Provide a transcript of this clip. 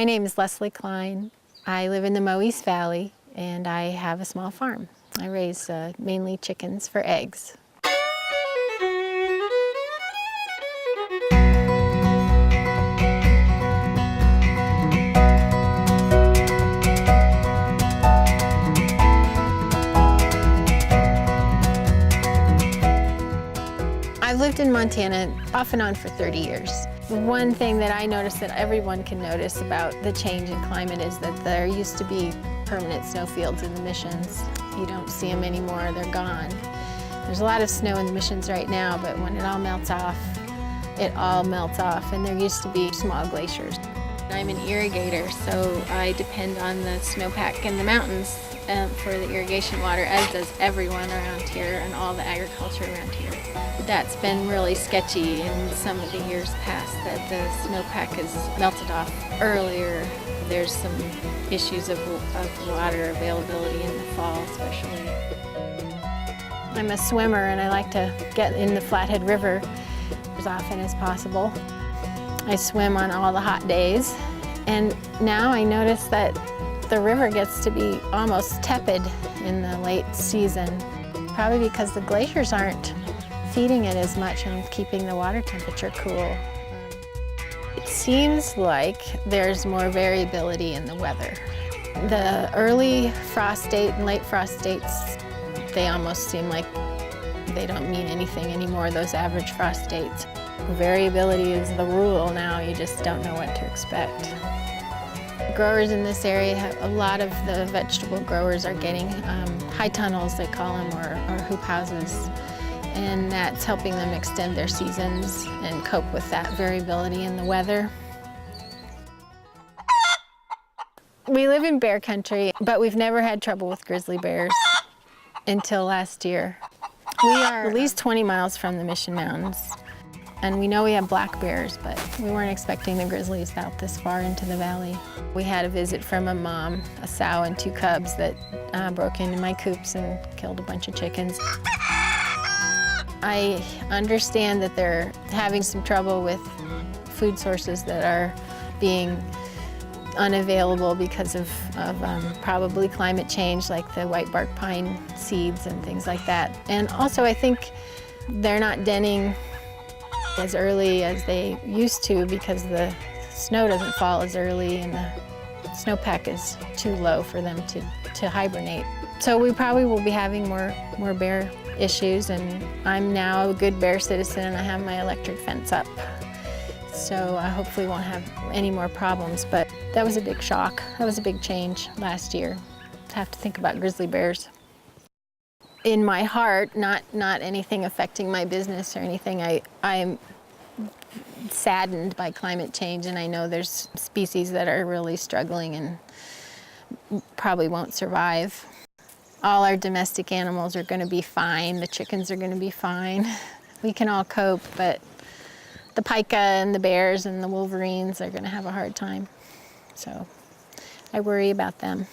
My name is Leslie Kline. I live in the Moe's Valley and I have a small farm. I raise mainly chickens for eggs. I've lived in Montana off and on for 30 years. One thing that I notice that everyone can notice about the change in climate is that there used to be permanent snowfields in the Missions. You don't see them anymore, they're gone. There's a lot of snow in the Missions right now, but when it all melts off, and there used to be small glaciers. I'm an irrigator, so I depend on the snowpack in the mountains for the irrigation water, as does everyone around here and all the agriculture around here. That's been really sketchy in some of the years past, that the snowpack has melted off earlier. There's some issues of water availability in the fall especially. I'm a swimmer and I like to get in the Flathead River as often as possible. I swim on all the hot days, and now I notice that the river gets to be almost tepid in the late season, probably because the glaciers aren't feeding it as much and keeping the water temperature cool. It seems like there's more variability in the weather. The early frost date and late frost dates, they almost seem like they don't mean anything anymore, those average frost dates. Variability is the rule now, you just don't know what to expect. Growers in this area, a lot of the vegetable growers are getting high tunnels, they call them, or hoop houses. And that's helping them extend their seasons and cope with that variability in the weather. We live in bear country, but we've never had trouble with grizzly bears until last year. We are at least 20 miles from the Mission Mountains, and we know we have black bears, but we weren't expecting the grizzlies out this far into the valley. We had a visit from a mom, a sow and 2 cubs that broke into my coops and killed a bunch of chickens. I understand that they're having some trouble with food sources that are being unavailable because of probably climate change, like the white bark pine seeds and things like that. And also I think they're not denning as early as they used to because the snow doesn't fall as early and the snowpack is too low for them to hibernate. So we probably will be having more bear issues, and I'm now a good bear citizen and I have my electric fence up. So I hopefully won't have any more problems, but that was a big shock. That was a big change last year, to have to think about grizzly bears. In my heart, not anything affecting my business or anything, I'm saddened by climate change, and I know there's species that are really struggling and probably won't survive. All our domestic animals are going to be fine. The chickens are going to be fine. We can all cope, but the pika and the bears and the wolverines are going to have a hard time. So I worry about them.